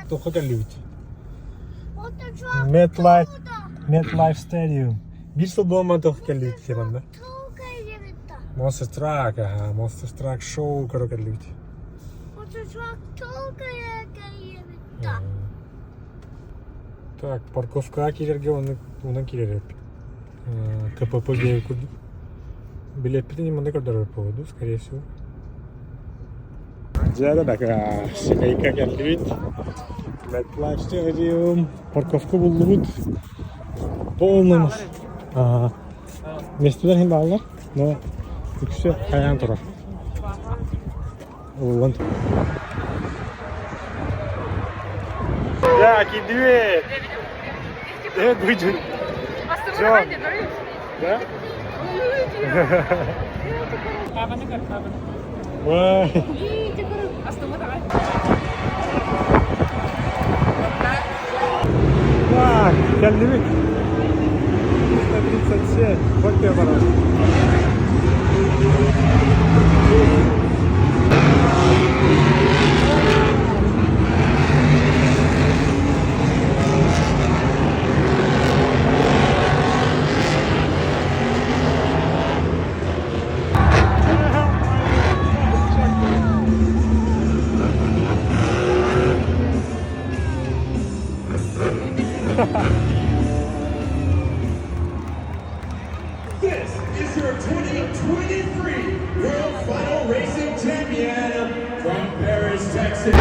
Toch ook een luwt. MetLife Stadium. Bir sıl bomba toch een luwt yanında. Monster Truck, ага, Monster Truck Show короче люд. Так, парковка келерге оны келер. КПП-ге билет бітіне мында көрдіріп поводу, скорее всего. Жада така, шекайка келдік. MetLife Stadium, парковка бұлдығыд. Полнымыз. Местелер хем бағылар, но үкісі қаян тұрар. Олан. Я, кидует! Evet, buyurun. John. Ya? Vay. Так, geldik. 337. Вот я баран. This is your 2023 World Final Racing Champion from Paris, Texas.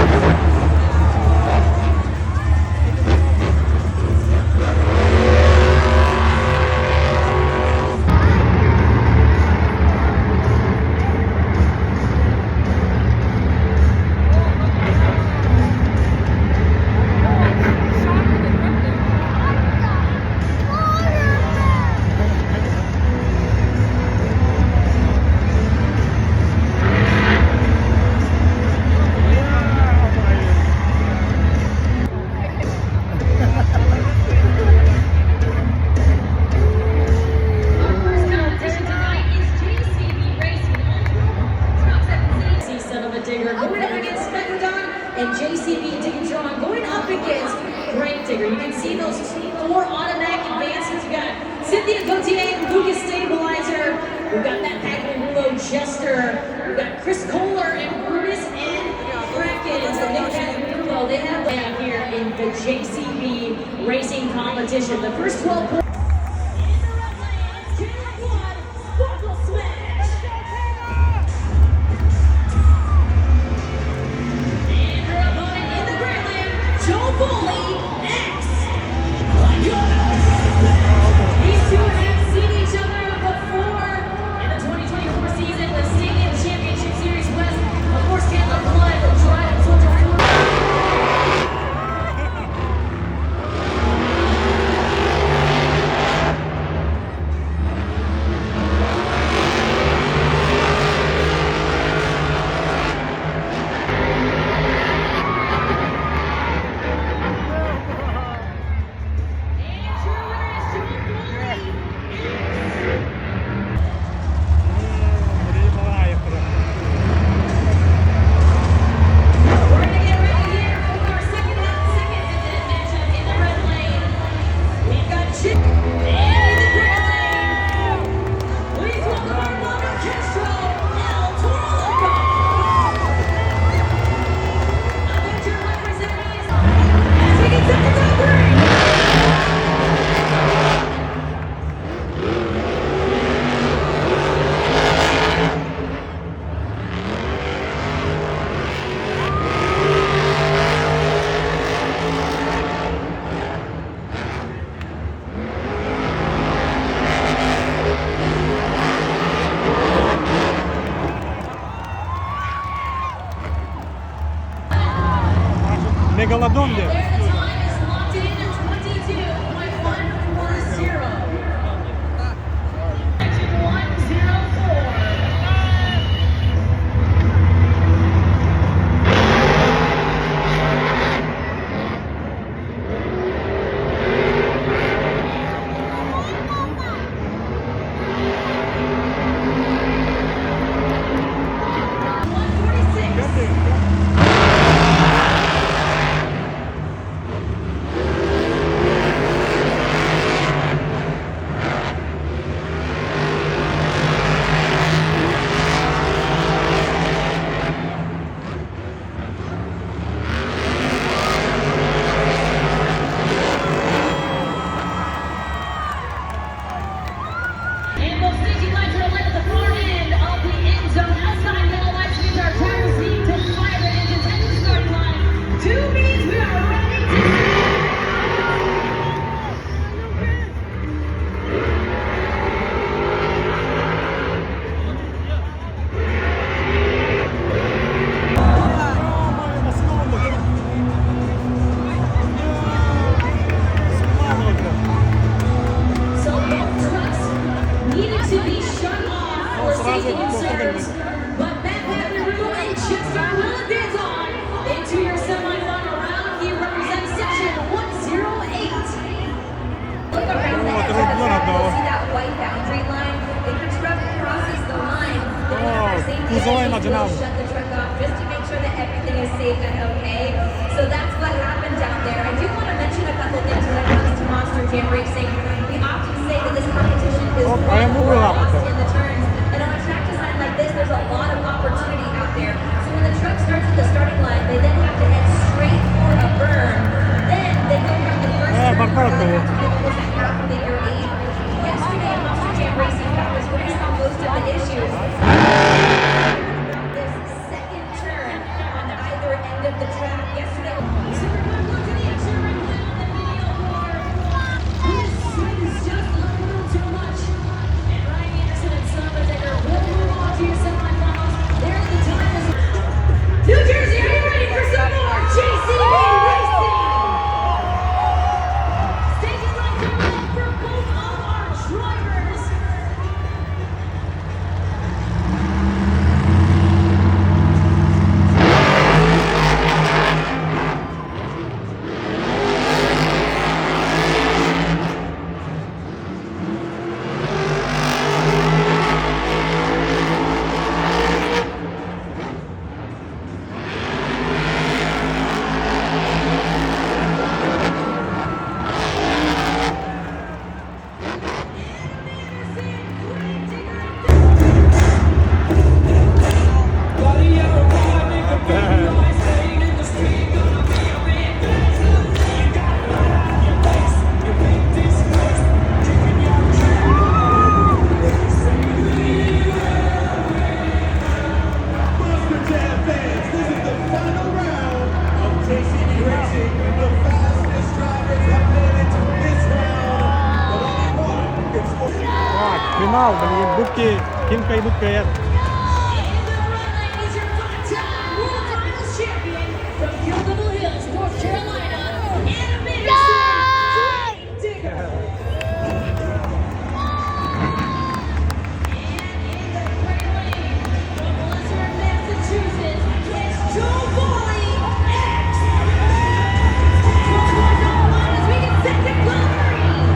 And JCB Digitron going up against Great Digger. You can see those four automatic advancements. We've got Cynthia Gauthier and Lucas Stabilizer. We've got Matt Packman, Rulo Jester. We've got Chris Kohler and Brutus and Kraken. So Nick Packman, Rulo, they have that here in the JCB racing competition. The first 12 points. These two have seen each other before in the 2024 season, the Stadium Championship Series West. Of course, Caleb Blood will drive Tour de France. Megalodon diyor. concerns. But Matt Pettigrew and Chester will advance on into your semifinal round. He represents section 108. Look around the edge of the track, you'll see that white boundary line. If your truck crosses the line, the safety will shut the truck off just to make sure that everything is safe and okay. So that's what happened down there. I do want to mention a couple things when it comes to Monster Jam Racing. We often say that this competition is won or lost in the turns. And on a track design like this, there's a lot of opportunity out there. So when the truck starts at the starting line, they then have to head straight for a berm. Then they go from the first turn to almost a half of the year 8. Yesterday, Monster Jam Racing that was working on most of the issues. This second turn on either end of the track yesterday. This is just a little too much. And Ryan Anderson and Sonoma Decker will move on to your semifinals. There's the time. New Jersey, are you ready for some more JCB Racing? Station lines are up for both of our drivers. Monster Jam fans, this is the final round of JCB Racing. The fastest drivers have made it to this round. But only one gets Так, финал, блин, будки, Кимка и Будка. And the running is your five-time world titles champion from Gildable Hills, North Carolina, Adam Anderson, Digger. And in the gray lane from Leicester, Massachusetts, it's Joe Foley, X. From North Carolina, as we get set to go green.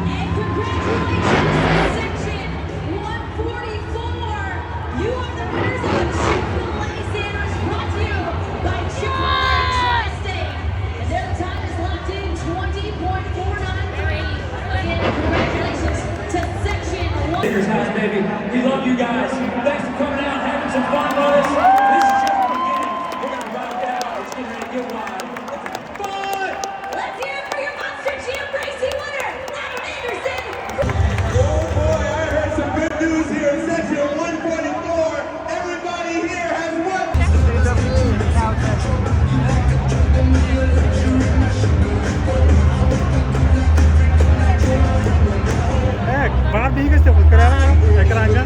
And congratulations, section 144. You are the winners of the Chick-fil-A sandwich brought to you by Chick-fil-A Tri-State. And their time is locked in 20.493. Again, congratulations to section 1. Lakers house, baby. We love you guys. Thanks for coming out, having some fun with us. This is just the beginning. We're gonna rock it out. It's getting ready to get wild. Let's have fun. Let's hear it for your Monster Jam Racing winner, Adam Anderson. Oh boy, I heard some good news here in section 144. Everybody here has won. Banget bigas tuh, keren ekrannya.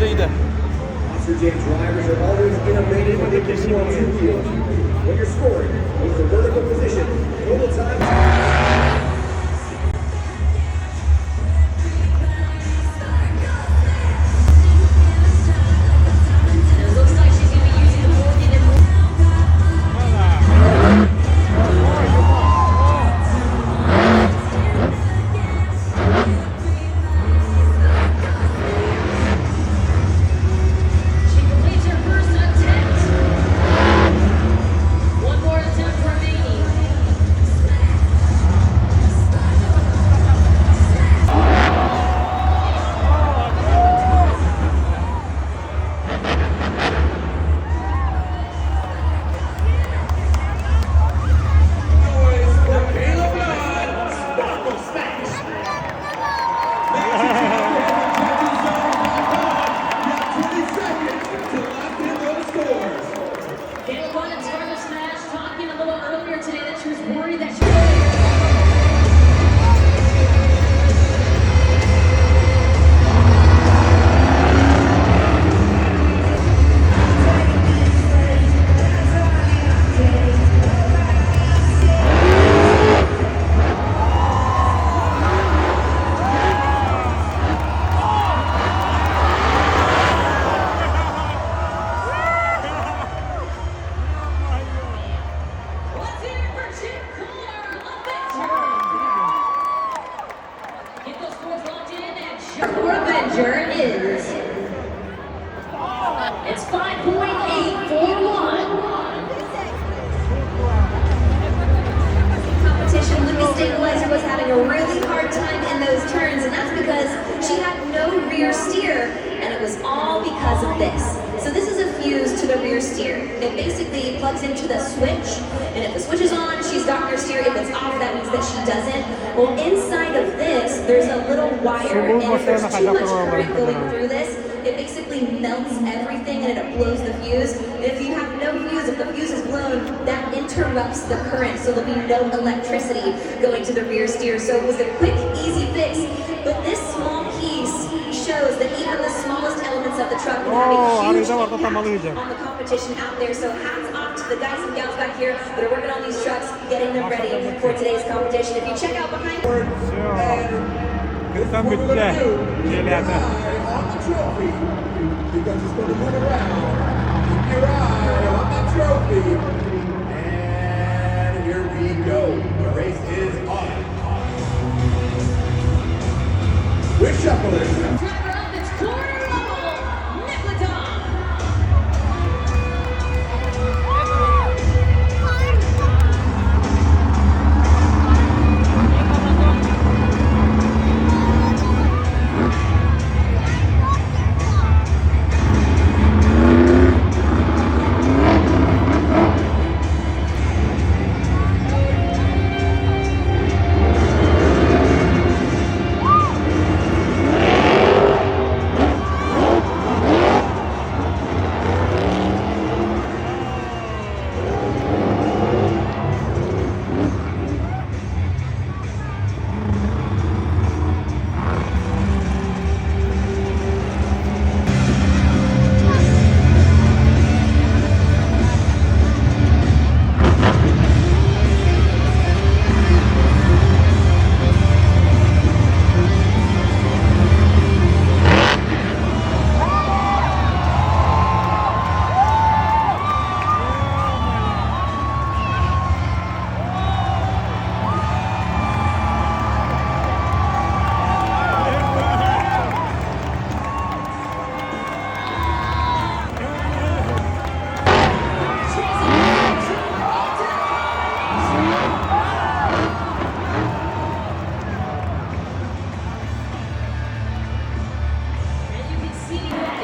hızlıydı. Monster Jam drivers are always innovative when they can do on two wheels. When you're scoring, use the vertical position. Total time. It looks like she's going to be using the Morgan and she completes her first attempt. One more attempt remaining. Noise for Caleb Nunn. Sparkle Smash. Ladies and gentlemen, judges are on. You have 20 seconds to lock in those scores. Caleb won and Sparkle Smash talking a little earlier today that she was worried that she Let's hear it for Chip Kohler, Avenger. Get those scores locked in, and Chip Kohler Avenger is. It's 5.841. Competition, Lucas Stabilizer was having a really hard time in those turns, and that's because she had no rear steer, and it was all because of this. So this is a fuse to the rear steer. It basically plugs into the switch, and if the switch is on, she's got rear steer. If it's off, that means that she doesn't. Well, inside of this, there's a little wire, and if there's too much current going through this, it basically melts everything and it blows the fuse. And if you have no fuse, if the fuse is blown, that interrupts the current, so there'll be no electricity going to the rear steer. So it was a quick, easy fix. But this small piece shows that even the smallest elements of the truck can have a huge impact on the competition out there. So hats off to the guys and gals back here that are working on these trucks, getting them ready for today's competition. If you check out behind This is what we're going to do. Keep your eye on the trophy because it's going to run around. Keep your eye on the trophy. And here we go. The race is on. We're shuffling. Driver up, it's corner level, Nicoladon.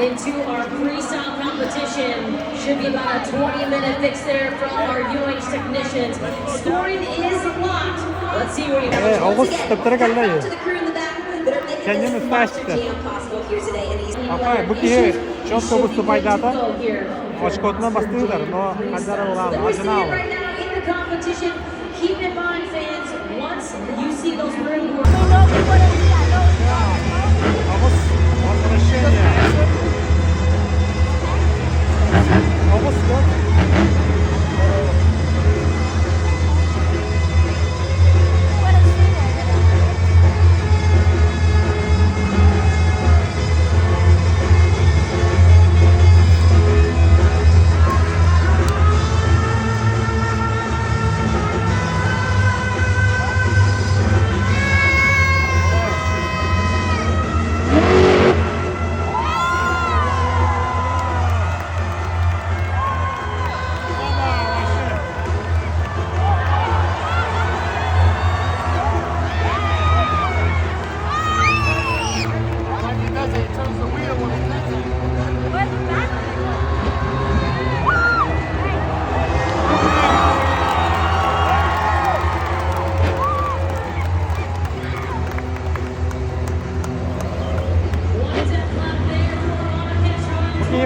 Into our freestyle competition. Should be about a 20-minute fix there from our UH technicians. Scoring is locked. Let's see where you have August steptere geldi ya. Kendimi Kendimi ıslah Apa, bu ki çok topu spajda Oshkotna bastırdılar. No hazara olan acına var. Right now in the competition, keep in mind, fans, once you see those room Vamos, возвращение.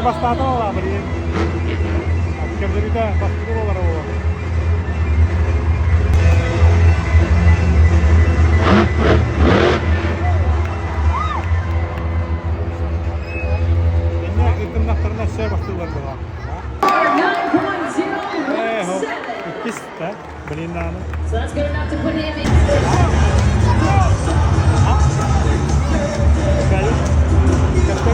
bastardo lah beri. Akhir dari dah pasti dulu baru. Ini kita nak terus saya pasti baru. 9.017. Pista beli nana. So that's good enough to put him in. Kali. Kata.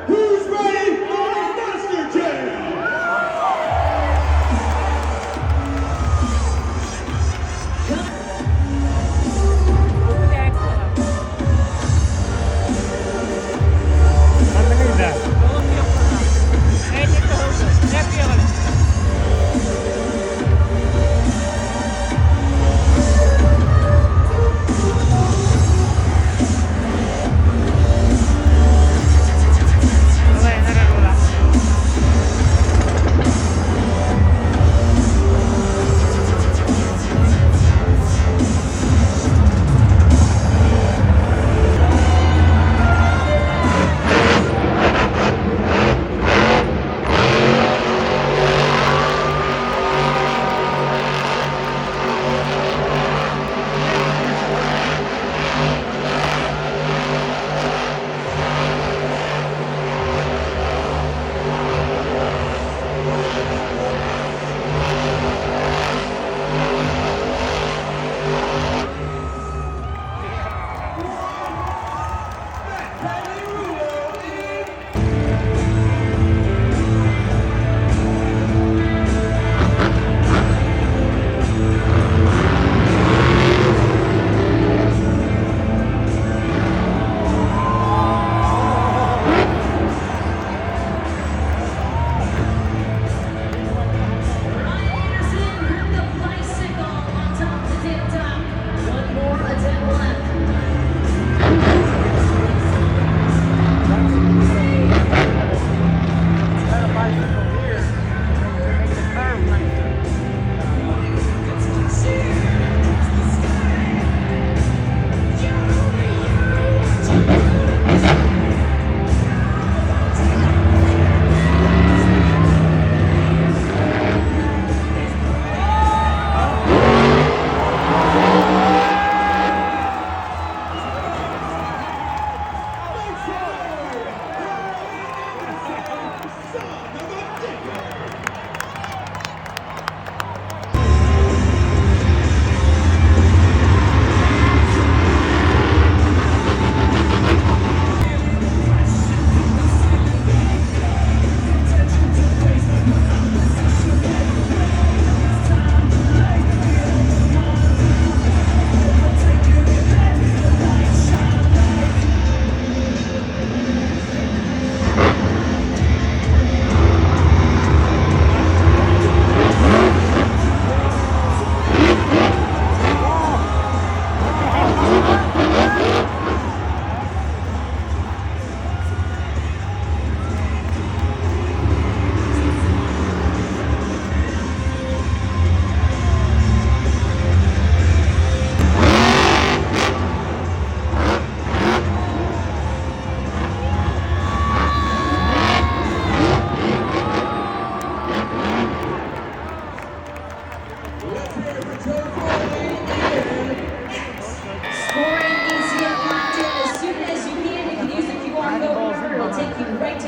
Who's ready for Monster Jam? Anda ni dah.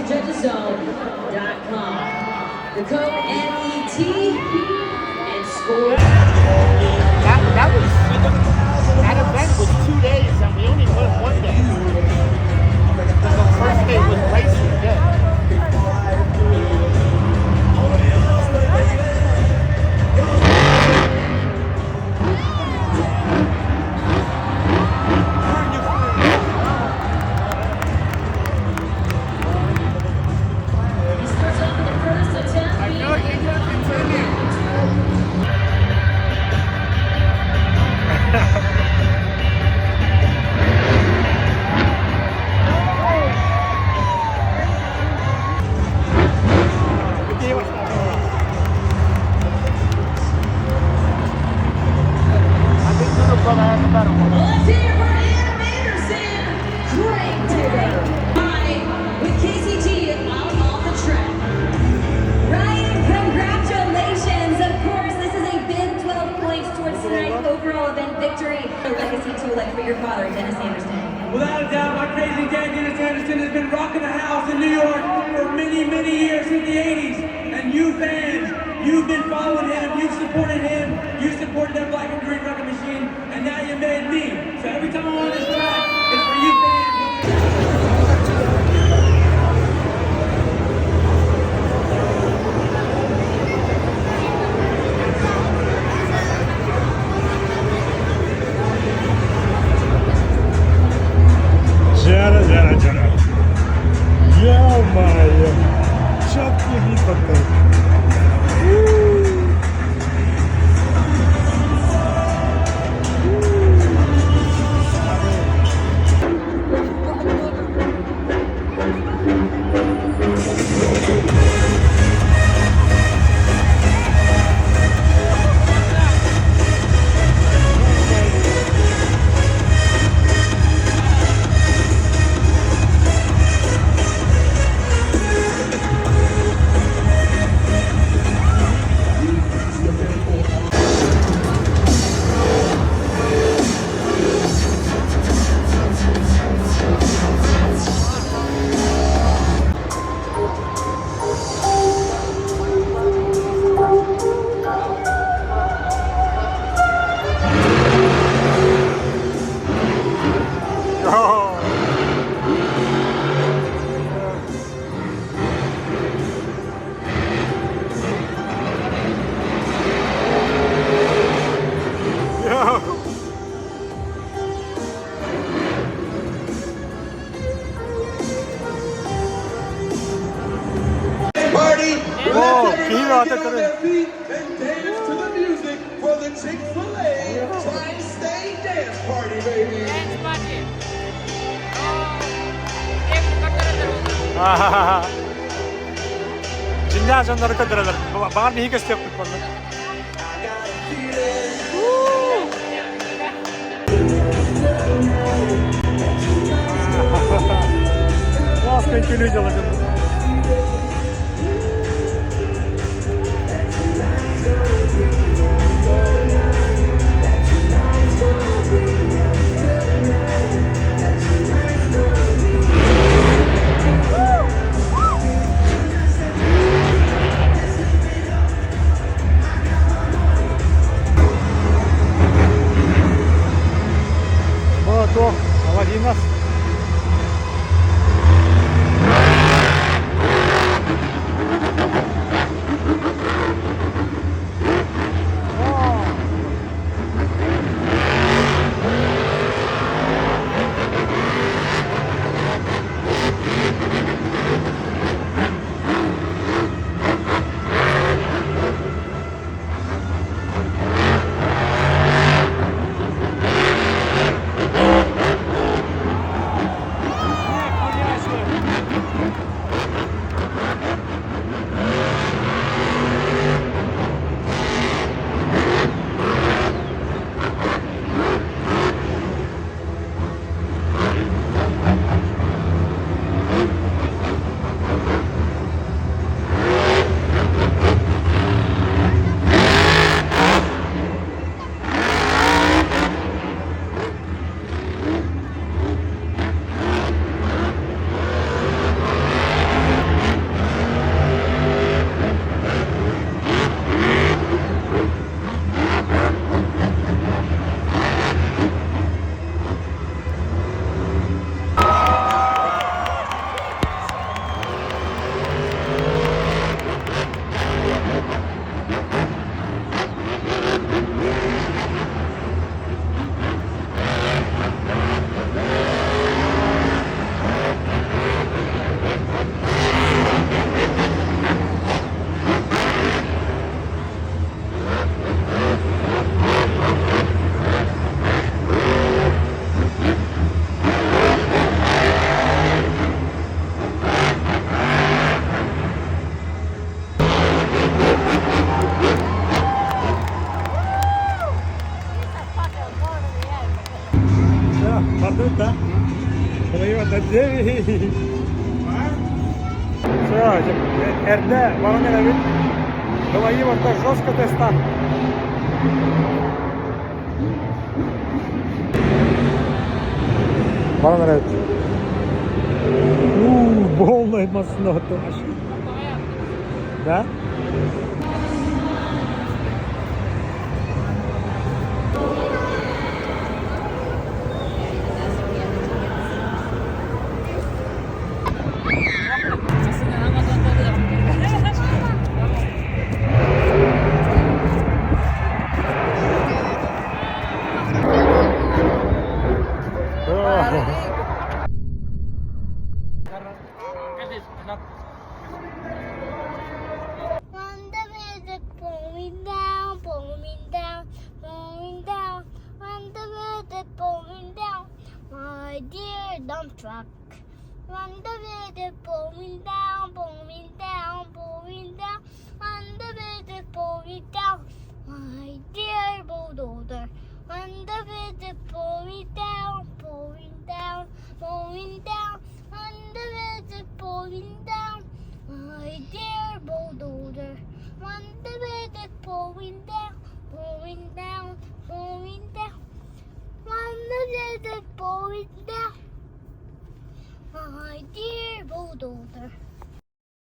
judgeszone.com. The code NET and score. That event was it was racing, yeah. He starts off with the first attempt. I feel like you just continue. I think little brother has a better one. Let's hear for Adam Anderson, Greg Digger. Hi, with KCT out on the track. Ryan, congratulations! Of course, this is a big 12 points towards tonight's overall event victory. A legacy to elect for your father, Dennis Anderson. Without a doubt, my crazy dad, Dennis Anderson, has been rocking the house in New York for many, many years, since the 80s. And you fans, you've been following him, you've supported him, you supported that black and green record machine, and now you made me. So every time I'm on this track, it's for you fans. Жара, жара, жара. Ё-моё. Чёткий вид такой. Party. Oh, Let's Kira, everybody get take on it their feet and dance to the music for the Chick-fil-A Tri-State Dance Party, baby. जिंदा चंदर का दरदर बाहर नहीं के step पर बस continue चला Вот, о, молодец. Devi. Все, РД, воронили від. Долаїмо та жорстко теста. Воронили. Полная маснота. Да? On the way pulling down, pulling down, pulling down. On the way pulling down, my dear dump truck. On the way pulling down, pulling down, pulling down. On the way pulling down, my dear bulldozer. On the way pulling down, pulling down, pulling down. On the way pulling down, my dear bulldozer. On the way pulling down, pulling down, pulling down. On the way pulling down, my dear bulldozer.